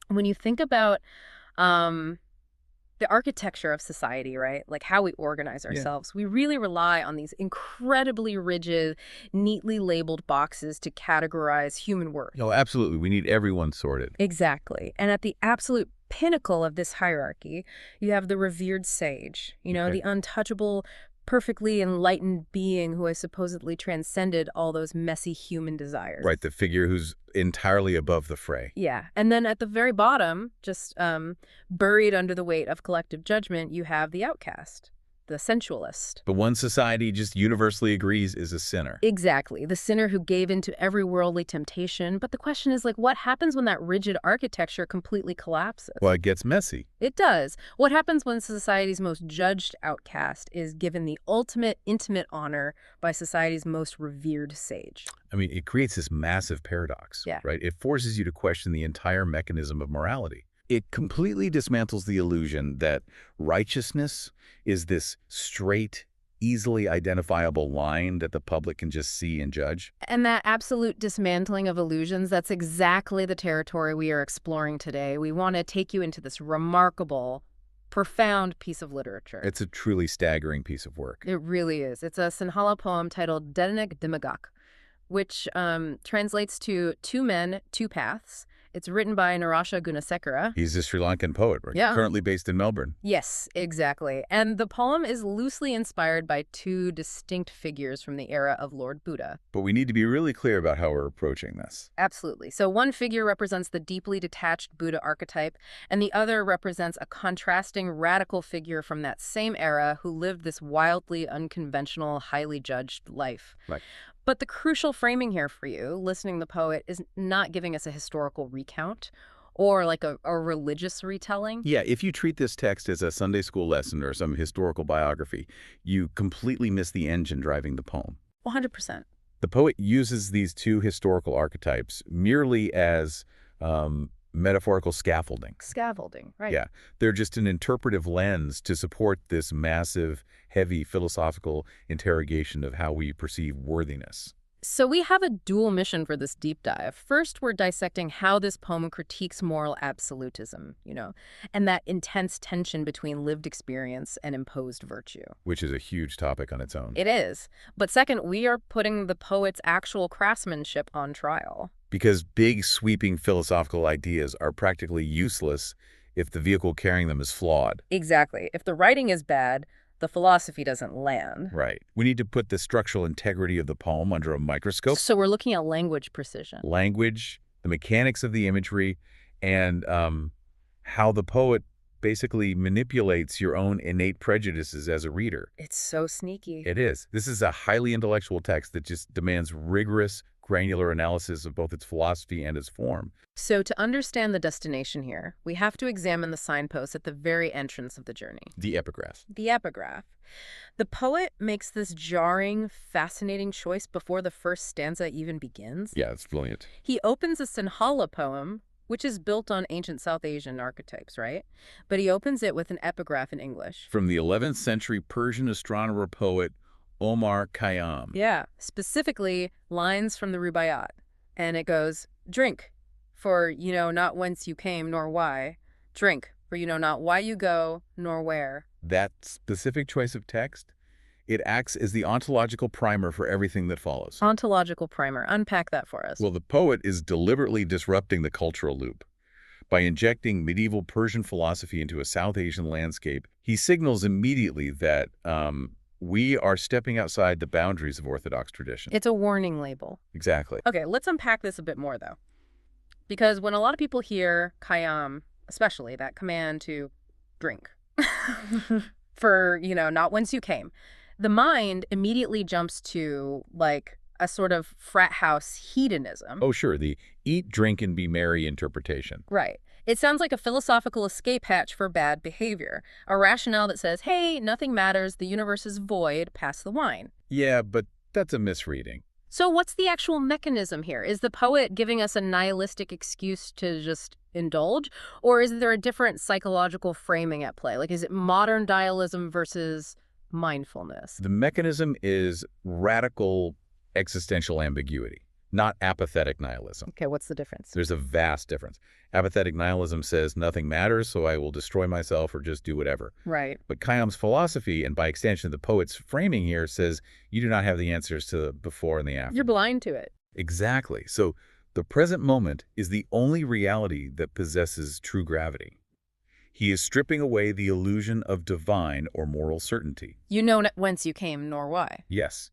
When you think about um, the architecture of society, right? Like how we organize Yeah. ourselves, we really rely on these incredibly rigid, neatly labeled boxes to categorize human worth. Oh, absolutely. We need everyone sorted. Exactly. And at the absolute pinnacle of this hierarchy, you have the revered sage, Okay. the untouchable, perfectly enlightened being who has supposedly transcended all those messy human desires. Right. The figure who's entirely above the fray. Yeah. And then at the very bottom, just buried under the weight of collective judgment, you have the outcast, the sensualist. But one society just universally agrees is a sinner. Exactly. The sinner who gave into every worldly temptation. But the question is, like, what happens when that rigid architecture completely collapses? Well, it gets messy. It does. What happens when society's most judged outcast is given the ultimate intimate honor by society's most revered sage? I mean, it creates this massive paradox, Yeah. right? It forces you to question the entire mechanism of morality. It completely dismantles the illusion that righteousness is this straight, easily identifiable line that the public can just see and judge. And that absolute dismantling of illusions, that's exactly the territory we are exploring today. We want to take you into this remarkable, profound piece of literature. It's a truly staggering piece of work. It really is. It's a Sinhala poem titled Dedanik Dimagak, which translates to Two Men, Two Paths. It's written by Nirasha Gunasekera. He's a Sri Lankan poet, right? Yeah. Currently based in Melbourne. Yes, exactly. And the poem is loosely inspired by two distinct figures from the era of Lord Buddha. But we need to be really clear about how we're approaching this. Absolutely. So one figure represents the deeply detached Buddha archetype, and the other represents a contrasting radical figure from that same era who lived this wildly unconventional, highly judged life. Right. But the crucial framing here for you, listening to the poet, is not giving us a historical recount or like a religious retelling. Yeah, if you treat this text as a Sunday school lesson or some historical biography, you completely miss the engine driving the poem. 100%. The poet uses these two historical archetypes merely as metaphorical scaffolding. Scaffolding, right. Yeah, they're just an interpretive lens to support this massive, heavy philosophical interrogation of how we perceive worthiness. So we have a dual mission for this deep dive. First, we're dissecting how this poem critiques moral absolutism, and that intense tension between lived experience and imposed virtue. Which is a huge topic on its own. It is. But second, we are putting the poet's actual craftsmanship on trial. Because big, sweeping philosophical ideas are practically useless if the vehicle carrying them is flawed. Exactly. If the writing is bad, the philosophy doesn't land. Right. We need to put the structural integrity of the poem under a microscope. So we're looking at language precision. Language, the mechanics of the imagery, and how the poet basically manipulates your own innate prejudices as a reader. It's so sneaky. It is. This is a highly intellectual text that just demands rigorous, granular analysis of both its philosophy and its form. So to understand the destination here, we have to examine the signpost at the very entrance of the journey. The epigraph. The epigraph. The poet makes this jarring, fascinating choice before the first stanza even begins. Yeah, it's brilliant. He opens a Sinhala poem, which is built on ancient South Asian archetypes, right? But he opens it with an epigraph in English. From the 11th century Persian astronomer-poet Omar Khayyam. Yeah, specifically lines from the Rubaiyat. And it goes, drink, for you know not whence you came nor why. Drink, for you know not why you go nor where. That specific choice of text, it acts as the ontological primer for everything that follows. Ontological primer. Unpack that for us. Well, the poet is deliberately disrupting the cultural loop. By injecting medieval Persian philosophy into a South Asian landscape, he signals immediately that we are stepping outside the boundaries of Orthodox tradition. It's a warning label. Exactly. Okay, let's unpack this a bit more, though. Because when a lot of people hear Khayyam, especially that command to drink, for, not whence you came, the mind immediately jumps to, like, a sort of frat house hedonism. Oh, sure, the eat, drink, and be merry interpretation. Right. It sounds like a philosophical escape hatch for bad behavior, a rationale that says, hey, nothing matters, the universe is void, pass the wine. Yeah, but that's a misreading. So what's the actual mechanism here? Is the poet giving us a nihilistic excuse to just indulge? Or is there a different psychological framing at play? Like, is it modern nihilism versus mindfulness? The mechanism is radical existential ambiguity. not apathetic nihilism. Okay, what's the difference? There's a vast difference. Apathetic nihilism says nothing matters, so I will destroy myself or just do whatever. Right. But Khayyam's philosophy, and by extension the poet's framing here, says you do not have the answers to the before and the after. You're blind to it. Exactly. So the present moment is the only reality that possesses true gravity. He is stripping away the illusion of divine or moral certainty. You know not whence you came, nor why. Yes.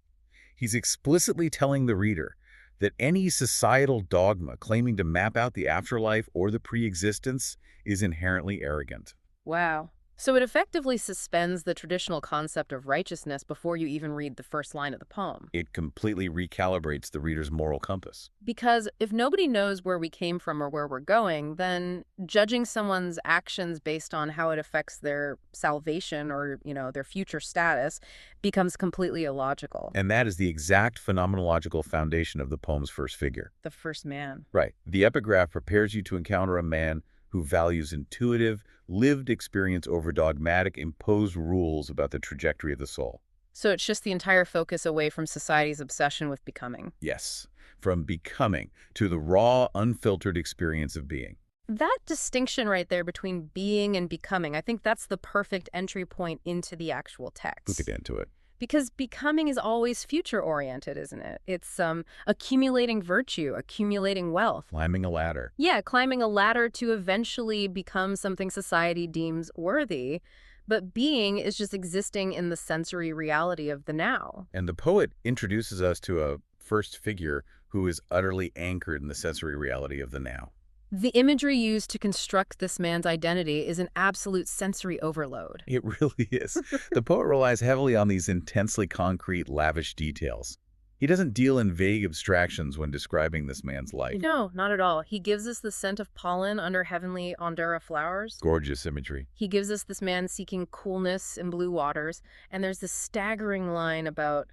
He's explicitly telling the reader that any societal dogma claiming to map out the afterlife or the pre-existence is inherently arrogant. Wow. So it effectively suspends the traditional concept of righteousness before you even read the first line of the poem. It completely recalibrates the reader's moral compass. Because if nobody knows where we came from or where we're going, then judging someone's actions based on how it affects their salvation or, their future status becomes completely illogical. And that is the exact phenomenological foundation of the poem's first figure. The first man. Right. The epigraph prepares you to encounter a man who values intuitive, lived experience over dogmatic, imposed rules about the trajectory of the soul. So it's just the entire focus away from society's obsession with becoming. Yes, from becoming to the raw, unfiltered experience of being. That distinction right there between being and becoming, I think that's the perfect entry point into the actual text. We'll get into it. Because becoming is always future-oriented, isn't it? It's accumulating virtue, accumulating wealth. Climbing a ladder. Yeah, climbing a ladder to eventually become something society deems worthy. But being is just existing in the sensory reality of the now. And the poet introduces us to a first figure who is utterly anchored in the sensory reality of the now. The imagery used to construct this man's identity is an absolute sensory overload. It really is. The poet relies heavily on these intensely concrete, lavish details. He doesn't deal in vague abstractions when describing this man's life. No, not at all. He gives us the scent of pollen under heavenly Ondura flowers. Gorgeous imagery. He gives us this man seeking coolness in blue waters. And there's this staggering line about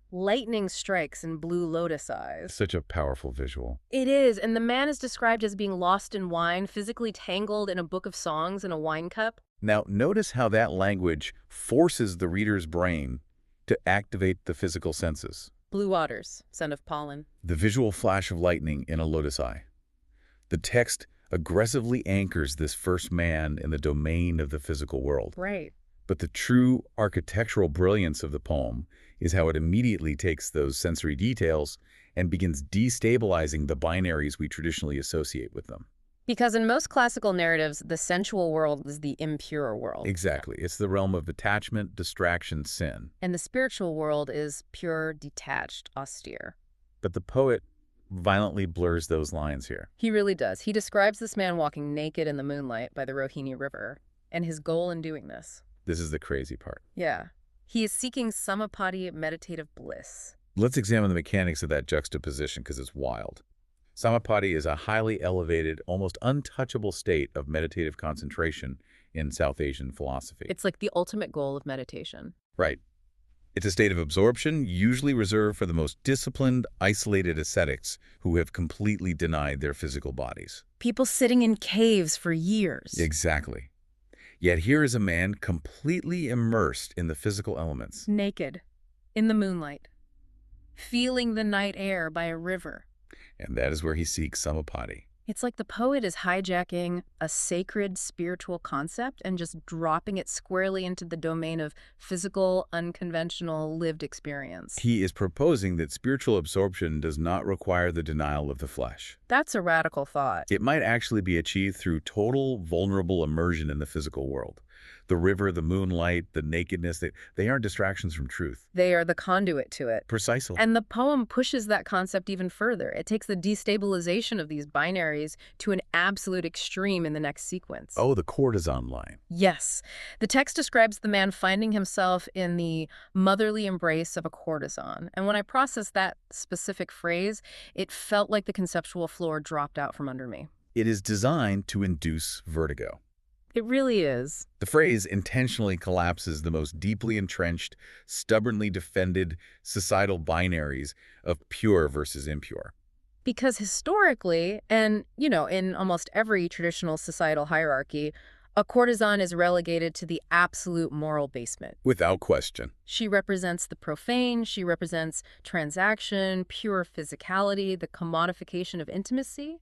lightning strikes in blue lotus eyes. Such a powerful visual. It is, and the man is described as being lost in wine, physically tangled in a book of songs in a wine cup. Now, notice how that language forces the reader's brain to activate the physical senses. Blue waters, scent of pollen. The visual flash of lightning in a lotus eye. The text aggressively anchors this first man in the domain of the physical world. Right. But the true architectural brilliance of the poem is how it immediately takes those sensory details and begins destabilizing the binaries we traditionally associate with them. Because in most classical narratives, the sensual world is the impure world. Exactly. It's the realm of attachment, distraction, sin. And the spiritual world is pure, detached, austere. But the poet violently blurs those lines here. He really does. He describes this man walking naked in the moonlight by the Rohini River, and his goal in doing this. This is the crazy part. Yeah. He is seeking samadhi, meditative bliss. Let's examine the mechanics of that juxtaposition because it's wild. Samadhi is a highly elevated, almost untouchable state of meditative concentration in South Asian philosophy. It's like the ultimate goal of meditation. Right. It's a state of absorption usually reserved for the most disciplined, isolated ascetics who have completely denied their physical bodies. People sitting in caves for years. Exactly. Yet here is a man completely immersed in the physical elements. Naked, in the moonlight, feeling the night air by a river. And that is where he seeks samadhi. It's like the poet is hijacking a sacred spiritual concept and just dropping it squarely into the domain of physical, unconventional, lived experience. He is proposing that spiritual absorption does not require the denial of the flesh. That's a radical thought. It might actually be achieved through total, vulnerable immersion in the physical world. The river, the moonlight, the nakedness, they aren't distractions from truth. They are the conduit to it. Precisely. And the poem pushes that concept even further. It takes the destabilization of these binaries to an absolute extreme in the next sequence. Oh, the courtesan line. Yes. The text describes the man finding himself in the motherly embrace of a courtesan. And when I processed that specific phrase, it felt like the conceptual floor dropped out from under me. It is designed to induce vertigo. It really is. The phrase intentionally collapses the most deeply entrenched, stubbornly defended societal binaries of pure versus impure. Because historically, and, in almost every traditional societal hierarchy, A courtesan is relegated to the absolute moral basement. Without question. She represents the profane, she represents transaction, pure physicality, the commodification of intimacy.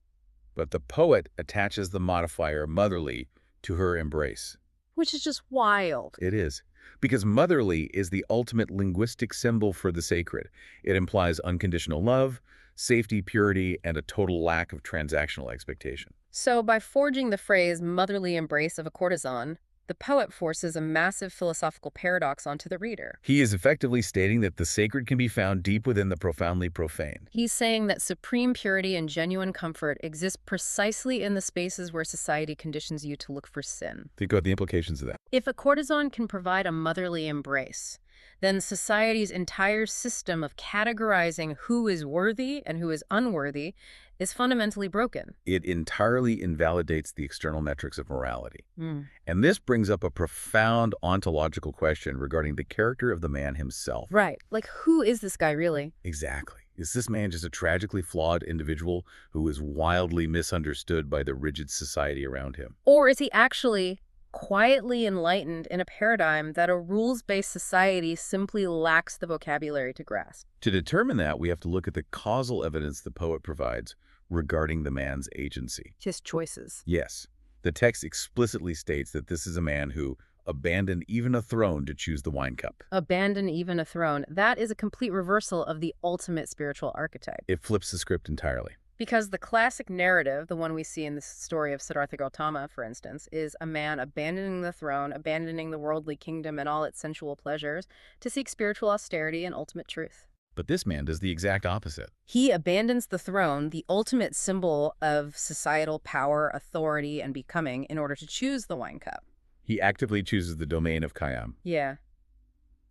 But the poet attaches the modifier motherly to her embrace. Which is just wild. It is. Because motherly is the ultimate linguistic symbol for the sacred. It implies unconditional love, safety, purity, and a total lack of transactional expectation. So by forging the phrase motherly embrace of a courtesan, the poet forces a massive philosophical paradox onto the reader. He is effectively stating that the sacred can be found deep within the profoundly profane. He's saying that supreme purity and genuine comfort exist precisely in the spaces where society conditions you to look for sin. Think about the implications of that. If a courtesan can provide a motherly embrace, then society's entire system of categorizing who is worthy and who is unworthy is fundamentally broken. It entirely invalidates the external metrics of morality. Mm. And this brings up a profound ontological question regarding the character of the man himself. Right. Like, who is this guy really? Exactly. Is this man just a tragically flawed individual who is wildly misunderstood by the rigid society around him? Or is he actually quietly enlightened in a paradigm that a rules-based society simply lacks the vocabulary to grasp? To determine that, we have to look at the causal evidence the poet provides regarding the man's agency. His choices. Yes, the text explicitly states that this is a man who abandoned even a throne to choose the wine cup. Abandon even a throne. That is a complete reversal of the ultimate spiritual archetype. It flips the script entirely. Because the classic narrative, the one we see in the story of Siddhartha Gautama, for instance, is a man abandoning the throne, abandoning the worldly kingdom and all its sensual pleasures to seek spiritual austerity and ultimate truth. But this man does the exact opposite. He abandons the throne, the ultimate symbol of societal power, authority, and becoming, in order to choose the wine cup. He actively chooses the domain of Khayyam. Yeah.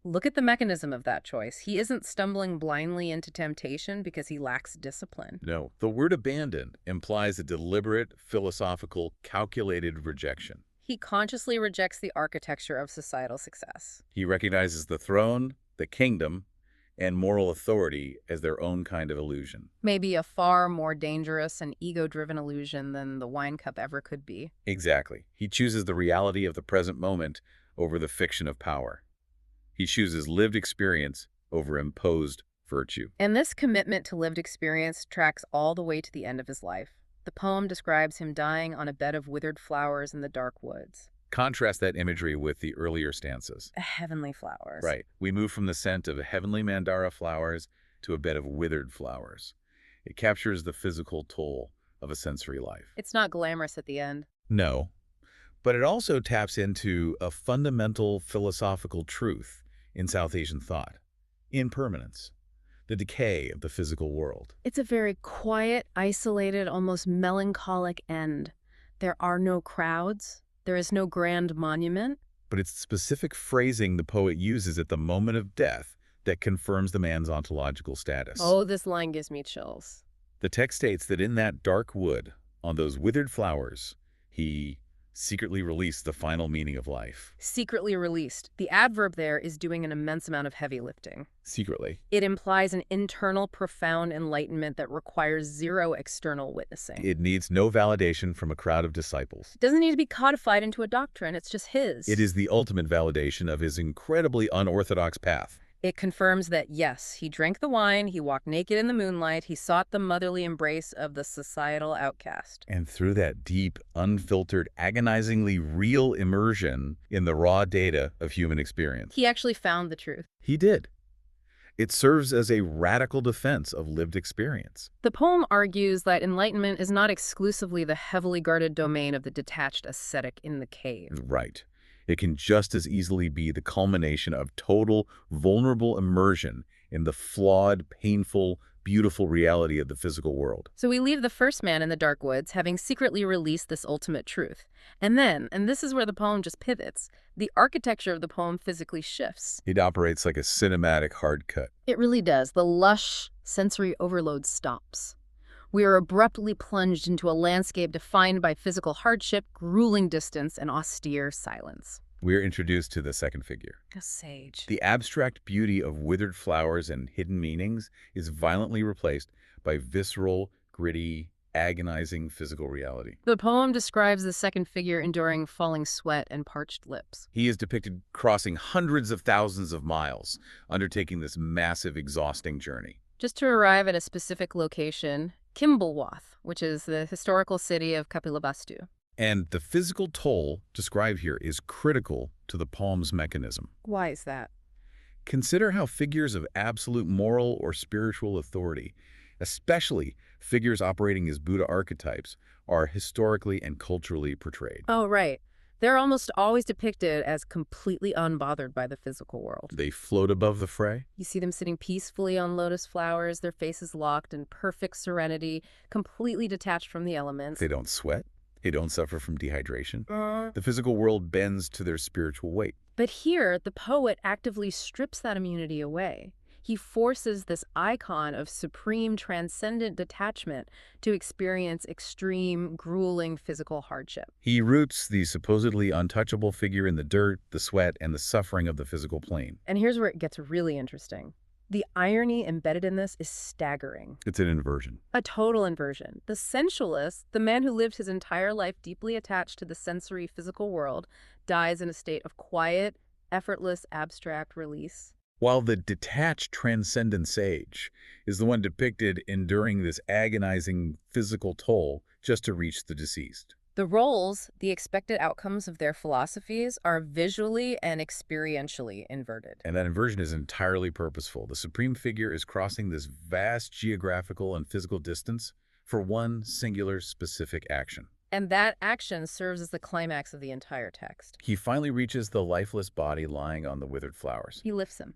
Look at the mechanism of that choice. He isn't stumbling blindly into temptation because he lacks discipline. No, the word abandon implies a deliberate, philosophical, calculated rejection. He consciously rejects the architecture of societal success. He recognizes the throne, the kingdom, and moral authority as their own kind of illusion. Maybe a far more dangerous and ego-driven illusion than the wine cup ever could be. Exactly. He chooses the reality of the present moment over the fiction of power. He chooses lived experience over imposed virtue. And this commitment to lived experience tracks all the way to the end of his life. The poem describes him dying on a bed of withered flowers in the dark woods. Contrast that imagery with the earlier stanzas. Heavenly flowers. Right. We move from the scent of heavenly mandara flowers to a bed of withered flowers. It captures the physical toll of a sensory life. It's not glamorous at the end. No. But it also taps into a fundamental philosophical truth in South Asian thought: impermanence, the decay of the physical world. It's a very quiet, isolated, almost melancholic end. There are no crowds. There is no grand monument. But it's specific phrasing the poet uses at the moment of death that confirms the man's ontological status. Oh, this line gives me chills. The text states that in that dark wood, on those withered flowers, he secretly released the final meaning of life. Secretly released. The adverb there is doing an immense amount of heavy lifting. Secretly. It implies an internal, profound enlightenment that requires zero external witnessing. It needs no validation from a crowd of disciples. It doesn't need to be codified into a doctrine. It's just his. It is the ultimate validation of his incredibly unorthodox path. It confirms that, yes, he drank the wine, he walked naked in the moonlight, he sought the motherly embrace of the societal outcast. And through that deep, unfiltered, agonizingly real immersion in the raw data of human experience, He actually found the truth. he did. It serves as a radical defense of lived experience. The poem argues that enlightenment is not exclusively the heavily guarded domain of the detached ascetic in the cave. Right. It can just as easily be the culmination of total, vulnerable immersion in the flawed, painful, beautiful reality of the physical world. So we leave the first man in the dark woods having secretly released this ultimate truth. And then, and this is where the poem just pivots, the architecture of the poem physically shifts. It operates like a cinematic hard cut. It really does. The lush sensory overload stops. We are abruptly plunged into a landscape defined by physical hardship, grueling distance, and austere silence. We are introduced to the second figure. A sage. The abstract beauty of withered flowers and hidden meanings is violently replaced by visceral, gritty agonizing physical reality. The poem describes the second figure enduring falling sweat and parched lips. He is depicted crossing hundreds of thousands of miles, undertaking this massive, exhausting journey. Just to arrive at a specific location, Kimbalwath, which is the historical city of Kapilavastu. And the physical toll described here is critical to the poem's mechanism. Why is that? Consider how figures of absolute moral or spiritual authority, especially figures operating as Buddha archetypes, are historically and culturally portrayed. Oh, right. They're almost always depicted as completely unbothered by the physical world. They float above the fray. You see them sitting peacefully on lotus flowers, their faces locked in perfect serenity, completely detached from the elements. They don't sweat. They don't suffer from dehydration. The physical world bends to their spiritual weight. But here, the poet actively strips that immunity away. He forces this icon of supreme transcendent detachment to experience extreme, grueling physical hardship. He roots the supposedly untouchable figure in the dirt, the sweat, and the suffering of the physical plane. And here's where it gets really interesting. The irony embedded in this is staggering. It's an inversion. A total inversion. The sensualist, the man who lived his entire life deeply attached to the sensory physical world, dies in a state of quiet, effortless, abstract release. While the detached transcendent sage is the one depicted enduring this agonizing physical toll just to reach the deceased. The roles, the expected outcomes of their philosophies, are visually and experientially inverted. And that inversion is entirely purposeful. The supreme figure is crossing this vast geographical and physical distance for one singular specific action. And that action serves as the climax of the entire text. He finally reaches the lifeless body lying on the withered flowers. He lifts him,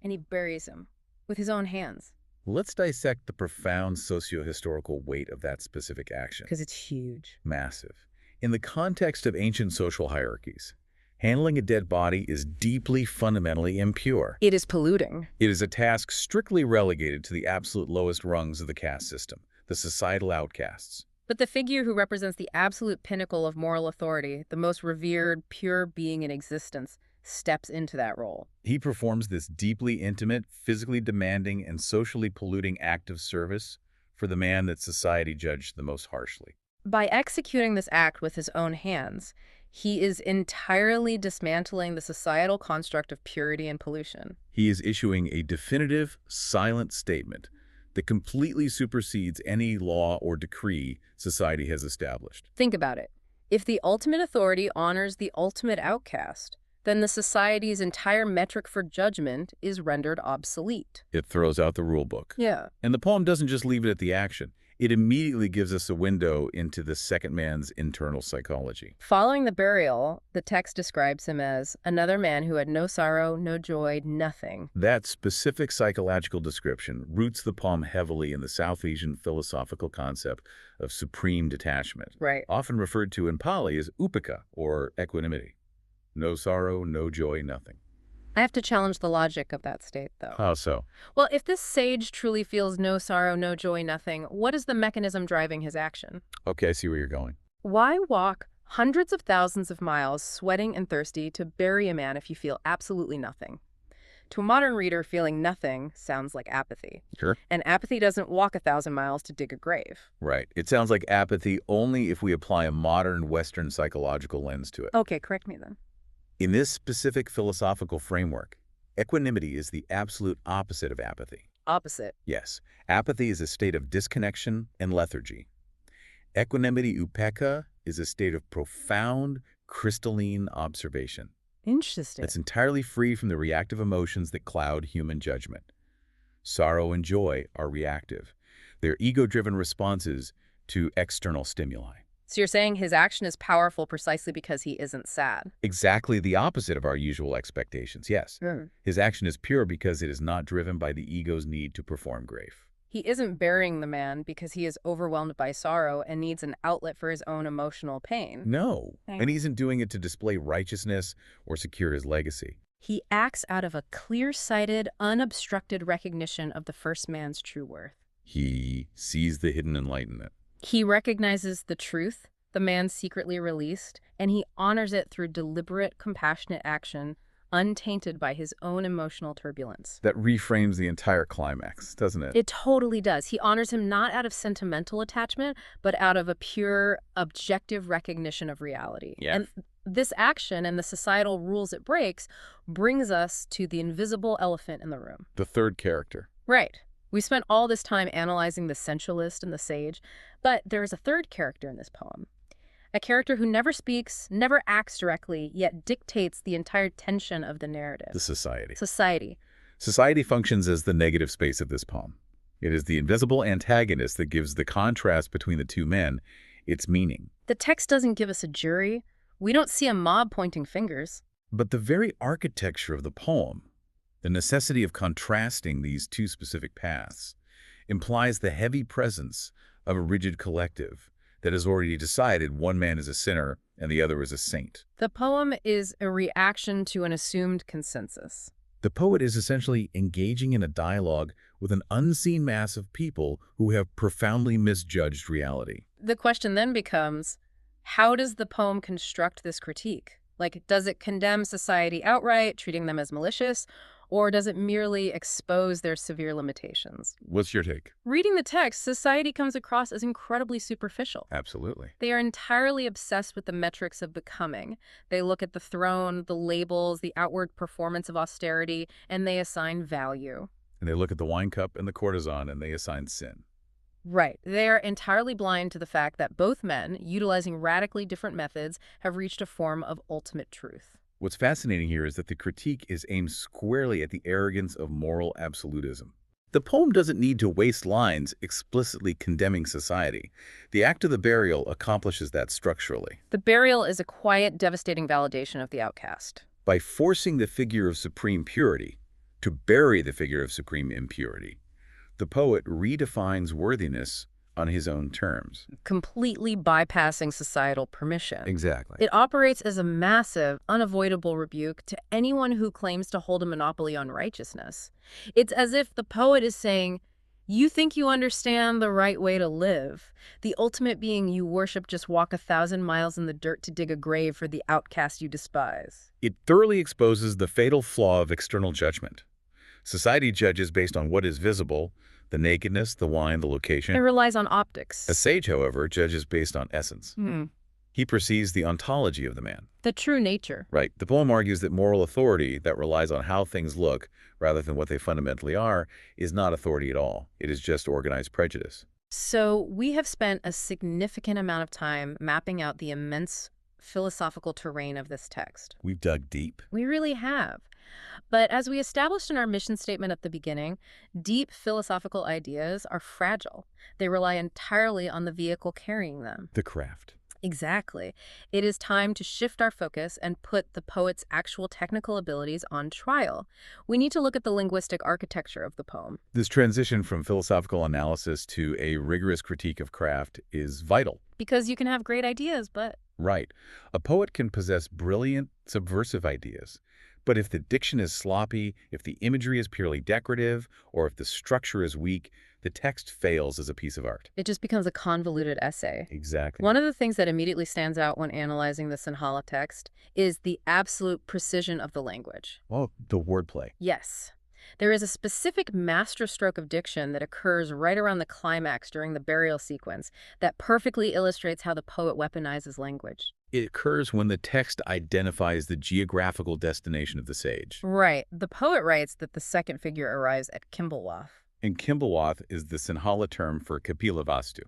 and he buries him with his own hands. Let's dissect the profound socio-historical weight of that specific action. Because it's huge. Massive. In the context of ancient social hierarchies, handling a dead body is deeply fundamentally impure. It is polluting. It is a task strictly relegated to the absolute lowest rungs of the caste system, the societal outcasts. But the figure who represents the absolute pinnacle of moral authority, the most revered, pure being in existence, steps into that role. He performs this deeply intimate, physically demanding, and socially polluting act of service for the man that society judged the most harshly. By executing this act with his own hands, he is entirely dismantling the societal construct of purity and pollution. He is issuing a definitive, silent statement that completely supersedes any law or decree society has established. Think about it. If the ultimate authority honors the ultimate outcast, then the society's entire metric for judgment is rendered obsolete. It throws out the rule book. Yeah. And the poem doesn't just leave it at the action. It immediately gives us a window into the second man's internal psychology. Following the burial, the text describes him as another man who had no sorrow, no joy, nothing. That specific psychological description roots the poem heavily in the South Asian philosophical concept of supreme detachment, Right. often referred to in Pali as upeka, or equanimity. No sorrow, no joy, nothing. I have to challenge the logic of that state, though. How so? Well, if this sage truly feels no sorrow, no joy, nothing, what is the mechanism driving his action? Okay, I see where you're going. Why walk hundreds of thousands of miles, sweating and thirsty, to bury a man if you feel absolutely nothing? To a modern reader, feeling nothing sounds like apathy. Sure. And apathy doesn't walk 1,000 miles to dig a grave. Right. It sounds like apathy only if we apply a modern Western psychological lens to it. Okay, correct me then. In this specific philosophical framework, equanimity is the absolute opposite of apathy. Opposite. Yes, apathy is a state of disconnection and lethargy. Equanimity upekkha is a state of profound, crystalline observation. Interesting. That's entirely free from the reactive emotions that cloud human judgment. Sorrow and joy are reactive. They're ego-driven responses to external stimuli. So you're saying his action is powerful precisely because he isn't sad? Exactly the opposite of our usual expectations, yes. His action is pure because it is not driven by the ego's need to perform grave. He isn't burying the man because he is overwhelmed by sorrow and needs an outlet for his own emotional pain. No, and he isn't doing it to display righteousness or secure his legacy. He acts out of a clear-sighted, unobstructed recognition of the first man's true worth. He sees the hidden enlightenment. He recognizes the truth the man secretly released, and he honors it through deliberate, compassionate action, untainted by his own emotional turbulence. That reframes the entire climax, doesn't it? It totally does. He honors him not out of sentimental attachment, but out of a pure, objective recognition of reality. Yeah. And this action and the societal rules it breaks brings us to the invisible elephant in the room. The third character. Right. We spent all this time analyzing the sensualist and the sage, but there is a third character in this poem. A character who never speaks, never acts directly, yet dictates the entire tension of the narrative. The society. Society. Society functions as the negative space of this poem. It is the invisible antagonist that gives the contrast between the two men its meaning. The text doesn't give us a jury. We don't see a mob pointing fingers. But the very architecture of the poem, the necessity of contrasting these two specific paths, implies the heavy presence of a rigid collective that has already decided one man is a sinner and the other is a saint. The poem is a reaction to an assumed consensus. The poet is essentially engaging in a dialogue with an unseen mass of people who have profoundly misjudged reality. The question then becomes, how does the poem construct this critique? Like, does it condemn society outright, treating them as malicious, or does it merely expose their severe limitations? What's your take? Reading the text, society comes across as incredibly superficial. Absolutely. They are entirely obsessed with the metrics of becoming. They look at the throne, the labels, the outward performance of austerity, and they assign value. And they look at the wine cup and the courtesan and they assign sin. Right. They are entirely blind to the fact that both men, utilizing radically different methods, have reached a form of ultimate truth. What's fascinating here is that the critique is aimed squarely at the arrogance of moral absolutism. The poem doesn't need to waste lines explicitly condemning society. The act of the burial accomplishes that structurally. The burial is a quiet, devastating validation of the outcast. By forcing the figure of supreme purity to bury the figure of supreme impurity, the poet redefines worthiness on his own terms. Completely bypassing societal permission. Exactly. It operates as a massive, unavoidable rebuke to anyone who claims to hold a monopoly on righteousness. It's as if the poet is saying, you think you understand the right way to live. The ultimate being you worship just walk 1,000 miles in the dirt to dig a grave for the outcast you despise. It thoroughly exposes the fatal flaw of external judgment. Society judges based on what is visible, the nakedness, the wine, the location. It relies on optics. A sage, however, judges based on essence. He perceives the ontology of the man. The true nature. Right. The poem argues that moral authority that relies on how things look rather than what they fundamentally are is not authority at all. It is just organized prejudice. So we have spent a significant amount of time mapping out the immense philosophical terrain of this text. We've dug deep. We really have. But as we established in our mission statement at the beginning, deep philosophical ideas are fragile. They rely entirely on the vehicle carrying them. The craft. Exactly. It is time to shift our focus and put the poet's actual technical abilities on trial. We need to look at the linguistic architecture of the poem. This transition from philosophical analysis to a rigorous critique of craft is vital. Because you can have great ideas, but... Right. A poet can possess brilliant, subversive ideas. But if the diction is sloppy, if the imagery is purely decorative, or if the structure is weak, the text fails as a piece of art. It just becomes a convoluted essay. Exactly. One of the things that immediately stands out when analyzing the Sinhala text is the absolute precision of the language. Well, the wordplay. Yes. There is a specific masterstroke of diction that occurs right around the climax during the burial sequence that perfectly illustrates how the poet weaponizes language. It occurs when the text identifies the geographical destination of the sage. Right. The poet writes that the second figure arrives at Kimbalwath. And Kimbalwath is the Sinhala term for Kapilavastu,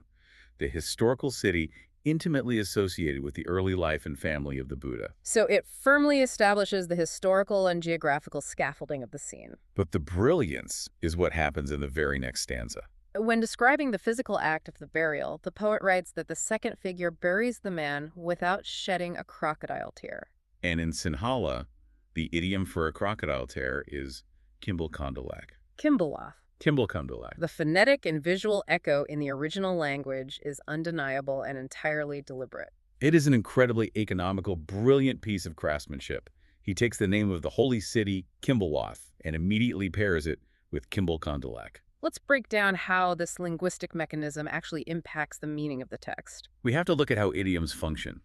the historical city intimately associated with the early life and family of the Buddha. So it firmly establishes the historical and geographical scaffolding of the scene. But the brilliance is what happens in the very next stanza. When describing the physical act of the burial, the poet writes that the second figure buries the man without shedding a crocodile tear. And in Sinhala, the idiom for a crocodile tear is Kimbalkondalak. Kimbalwath. Kimbalkondalak. The phonetic and visual echo in the original language is undeniable and entirely deliberate. It is an incredibly economical, brilliant piece of craftsmanship. He takes the name of the holy city, Kimbalwath, and immediately pairs it with Kimbalkondalak. Let's break down how this linguistic mechanism actually impacts the meaning of the text. We have to look at how idioms function.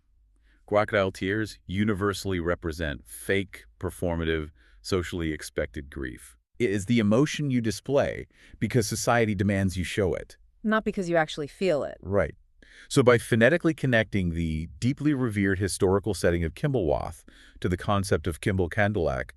Crocodile tears universally represent fake, performative, socially expected grief. It is the emotion you display because society demands you show it. Not because you actually feel it. Right. So by phonetically connecting the deeply revered historical setting of Kimberwath to the concept of Kimball Candelac,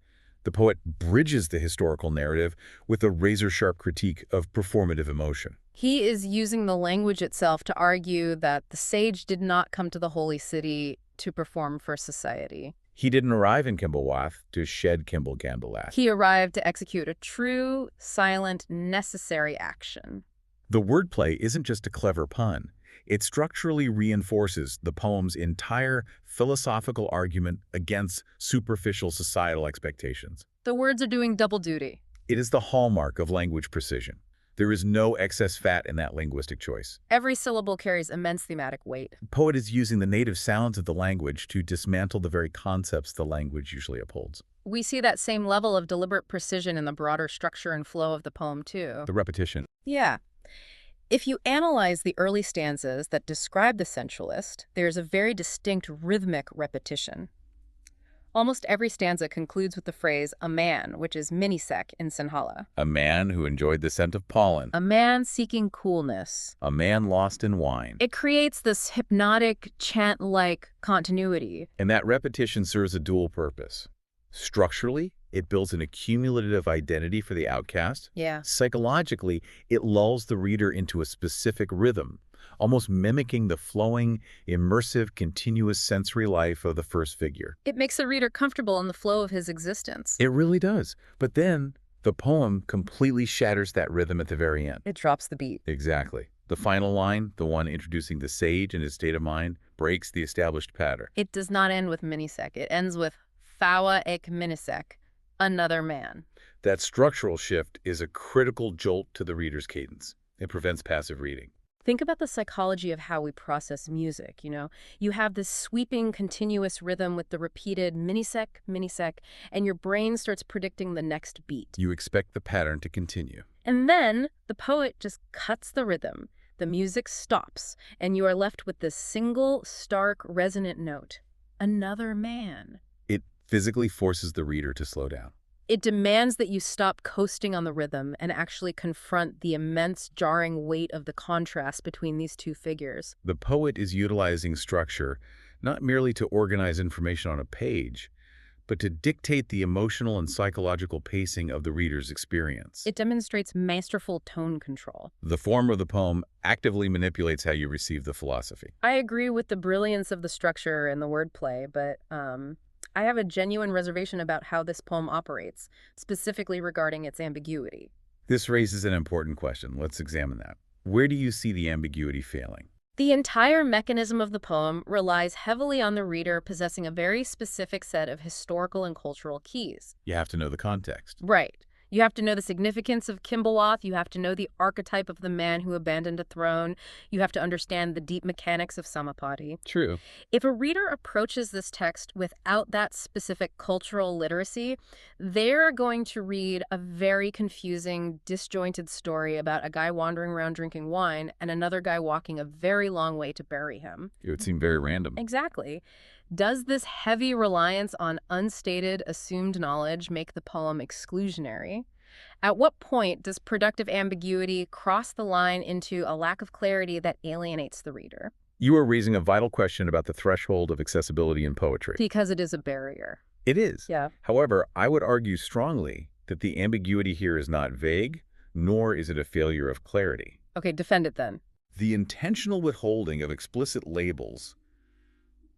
the poet bridges the historical narrative with a razor-sharp critique of performative emotion. He is using the language itself to argue that the sage did not come to the holy city to perform for society. He didn't arrive in Kimberwath to shed Kimball Candelac. He arrived to execute a true, silent, necessary action. The wordplay isn't just a clever pun. It structurally reinforces the poem's entire philosophical argument against superficial societal expectations. The words are doing double duty. It is the hallmark of language precision. There is no excess fat in that linguistic choice. Every syllable carries immense thematic weight. The poet is using the native sounds of the language to dismantle the very concepts the language usually upholds. We see that same level of deliberate precision in the broader structure and flow of the poem, too. The repetition. Yeah. If you analyze the early stanzas that describe the sensualist, there's a very distinct rhythmic repetition. Almost every stanza concludes with the phrase, a man, which is minisek in Sinhala. A man who enjoyed the scent of pollen. A man seeking coolness. A man lost in wine. It creates this hypnotic, chant-like continuity. And that repetition serves a dual purpose. Structurally, it builds an accumulative identity for the outcast. Yeah. Psychologically, it lulls the reader into a specific rhythm, almost mimicking the flowing, immersive, continuous sensory life of the first figure. It makes the reader comfortable in the flow of his existence. It really does. But then, the poem completely shatters that rhythm at the very end. It drops the beat. Exactly. The final line, the one introducing the sage and his state of mind, breaks the established pattern. It does not end with minisek. It ends with Fawa ek minisek, another man. That structural shift is a critical jolt to the reader's cadence. It prevents passive reading. Think about the psychology of how we process music, You have this sweeping, continuous rhythm with the repeated minisek, minisek, and your brain starts predicting the next beat. You expect the pattern to continue. And then the poet just cuts the rhythm. The music stops, and you are left with this single, stark, resonant note. Another man. It physically forces the reader to slow down. It demands that you stop coasting on the rhythm and actually confront the immense, jarring weight of the contrast between these two figures. The poet is utilizing structure not merely to organize information on a page, but to dictate the emotional and psychological pacing of the reader's experience. It demonstrates masterful tone control. The form of the poem actively manipulates how you receive the philosophy. I agree with the brilliance of the structure and the wordplay, but I have a genuine reservation about how this poem operates, specifically regarding its ambiguity. This raises an important question. Let's examine that. Where do you see the ambiguity failing? The entire mechanism of the poem relies heavily on the reader possessing a very specific set of historical and cultural keys. You have to know the context. Right. You have to know the significance of Kimberwath. You have to know the archetype of the man who abandoned a throne. You have to understand the deep mechanics of Samapati. True. If a reader approaches this text without that specific cultural literacy, they're going to read a very confusing, disjointed story about a guy wandering around drinking wine and another guy walking a very long way to bury him. It would seem very random. Exactly. Does this heavy reliance on unstated, assumed knowledge make the poem exclusionary? At what point does productive ambiguity cross the line into a lack of clarity that alienates the reader? You are raising a vital question about the threshold of accessibility in poetry. Because it is a barrier. It is. Yeah. However, I would argue strongly that the ambiguity here is not vague, nor is it a failure of clarity. Okay, defend it then. The intentional withholding of explicit labels,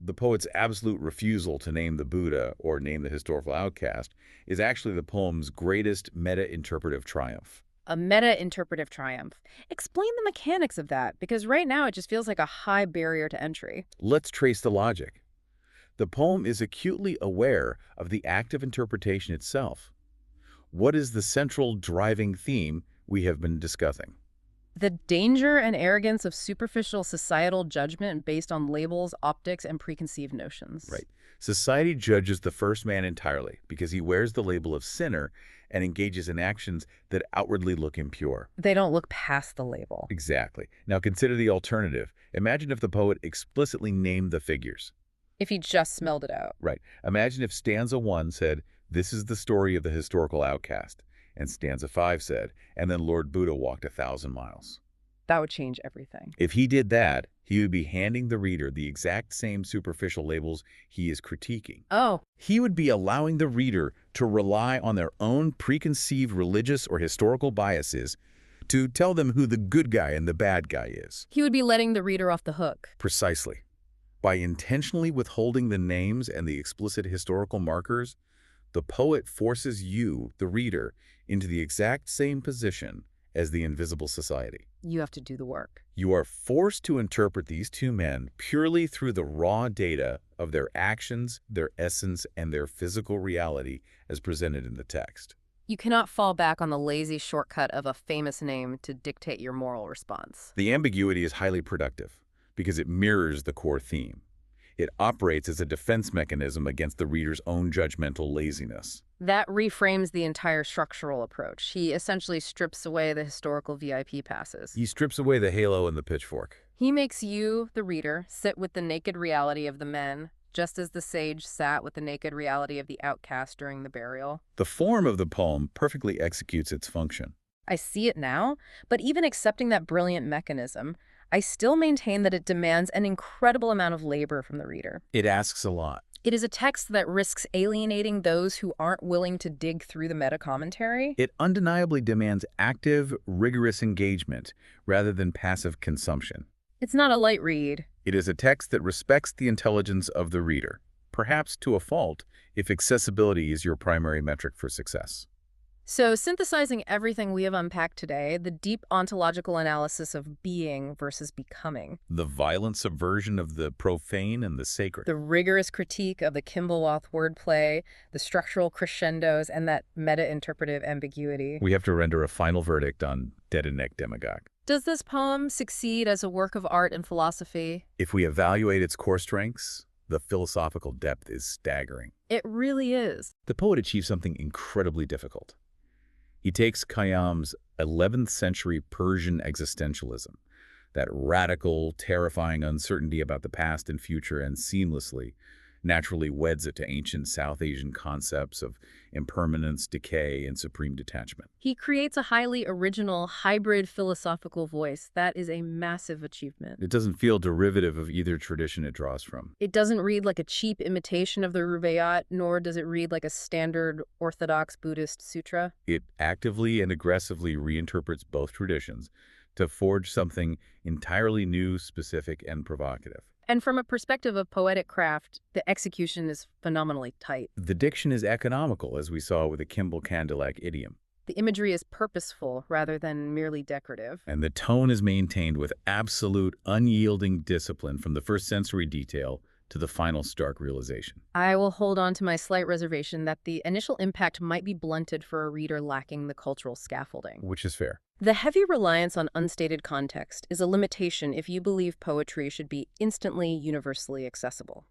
the poet's absolute refusal to name the Buddha or name the historical outcast, is actually the poem's greatest meta-interpretive triumph. A meta-interpretive triumph. Explain the mechanics of that, because right now it just feels like a high barrier to entry. Let's trace the logic. The poem is acutely aware of the act of interpretation itself. What is the central driving theme we have been discussing? The danger and arrogance of superficial societal judgment based on labels, optics, and preconceived notions. Right. Society judges the first man entirely because he wears the label of sinner and engages in actions that outwardly look impure. They don't look past the label. Exactly. Now consider the alternative. Imagine if the poet explicitly named the figures. If he just smelled it out. Right. Imagine if stanza 1 said, "This is the story of the historical outcast," and stanza 5 said, "And then Lord Buddha walked 1,000 miles." That would change everything. If he did that, he would be handing the reader the exact same superficial labels he is critiquing. Oh, He would be allowing the reader to rely on their own preconceived religious or historical biases to tell them who the good guy and the bad guy is. he would be letting the reader off the hook. Precisely. By intentionally withholding the names and the explicit historical markers, the poet forces you, the reader, into the exact same position as the invisible society. You have to do the work. You are forced to interpret these two men purely through the raw data of their actions, their essence, and their physical reality as presented in the text. You cannot fall back on the lazy shortcut of a famous name to dictate your moral response. The ambiguity is highly productive because it mirrors the core theme. It operates as a defense mechanism against the reader's own judgmental laziness. That reframes the entire structural approach. He essentially strips away the historical VIP passes. He strips away the halo and the pitchfork. He makes you, the reader, sit with the naked reality of the men, just as the sage sat with the naked reality of the outcast during the burial. The form of the poem perfectly executes its function. I see it now, but even accepting that brilliant mechanism, I still maintain that it demands an incredible amount of labor from the reader. It asks a lot. It is a text that risks alienating those who aren't willing to dig through the meta-commentary. It undeniably demands active, rigorous engagement rather than passive consumption. It's not a light read. It is a text that respects the intelligence of the reader, perhaps to a fault if accessibility is your primary metric for success. So, synthesizing everything we have unpacked today, the deep ontological analysis of being versus becoming, The violent subversion of the profane and the sacred. the rigorous critique of the Kimballwath wordplay, the structural crescendos, and that meta-interpretive ambiguity. We have to render a final verdict on Dead and Neck Demagogue. Does this poem succeed as a work of art and philosophy? If we evaluate its core strengths, the philosophical depth is staggering. It really is. The poet achieves something incredibly difficult. He takes Khayyam's 11th century Persian existentialism, that radical, terrifying uncertainty about the past and future, and seamlessly, naturally weds it to ancient South Asian concepts of impermanence, decay, and supreme detachment. He creates a highly original, hybrid philosophical voice. That is a massive achievement. It doesn't feel derivative of either tradition it draws from. It doesn't read like a cheap imitation of the Rubaiyat, nor does it read like a standard orthodox Buddhist sutra. It actively and aggressively reinterprets both traditions to forge something entirely new, specific, and provocative. And from a perspective of poetic craft, the execution is phenomenally tight. The diction is economical, as we saw with the Kimball-Candillac idiom. The imagery is purposeful rather than merely decorative. And the tone is maintained with absolute, unyielding discipline from the first sensory detail to the final stark realization. I will hold on to my slight reservation that the initial impact might be blunted for a reader lacking the cultural scaffolding. Which is fair. The heavy reliance on unstated context is a limitation if you believe poetry should be instantly, universally accessible.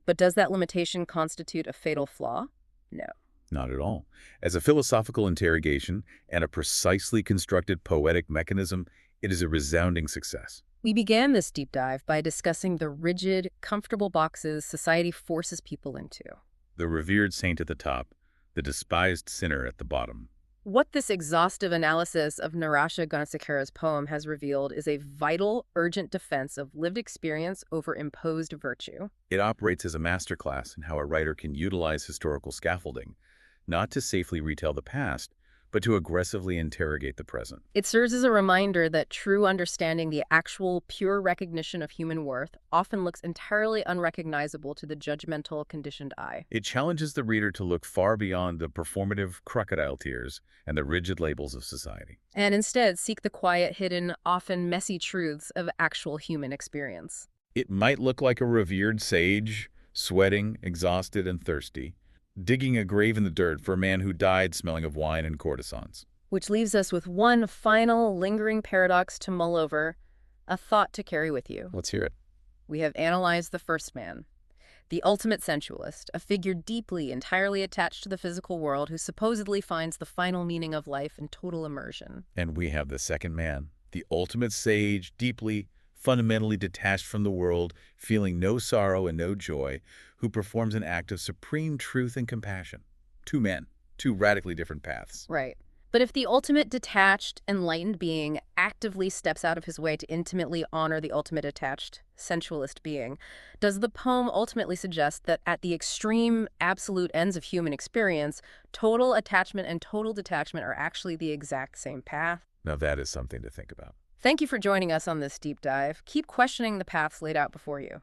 But does that limitation constitute a fatal flaw? No. Not at all. As a philosophical interrogation and a precisely constructed poetic mechanism, it is a resounding success. We began this deep dive by discussing the rigid, comfortable boxes society forces people into. The revered saint at the top, the despised sinner at the bottom. What this exhaustive analysis of Nirasha Gunasekera's poem has revealed is a vital, urgent defense of lived experience over imposed virtue. It operates as a masterclass in how a writer can utilize historical scaffolding, not to safely retell the past, but to aggressively interrogate the present. It serves as a reminder that true understanding, the actual pure recognition of human worth, often looks entirely unrecognizable to the judgmental, conditioned eye. It challenges the reader to look far beyond the performative crocodile tears and the rigid labels of society. And instead seek the quiet, hidden, often messy truths of actual human experience. It might look like a revered sage, sweating, exhausted, and thirsty, digging a grave in the dirt for a man who died smelling of wine and courtesans. Which leaves us with one final, lingering paradox to mull over, a thought to carry with you. Let's hear it. We have analyzed the first man, the ultimate sensualist, a figure deeply, entirely attached to the physical world who supposedly finds the final meaning of life in total immersion. And we have the second man, the ultimate sage, deeply, fundamentally detached from the world, feeling no sorrow and no joy, who performs an act of supreme truth and compassion. Two men, two radically different paths. Right. But if the ultimate detached, enlightened being actively steps out of his way to intimately honor the ultimate attached, sensualist being, does the poem ultimately suggest that at the extreme, absolute ends of human experience, total attachment and total detachment are actually the exact same path? Now that is something to think about. Thank you for joining us on this deep dive. Keep questioning the paths laid out before you.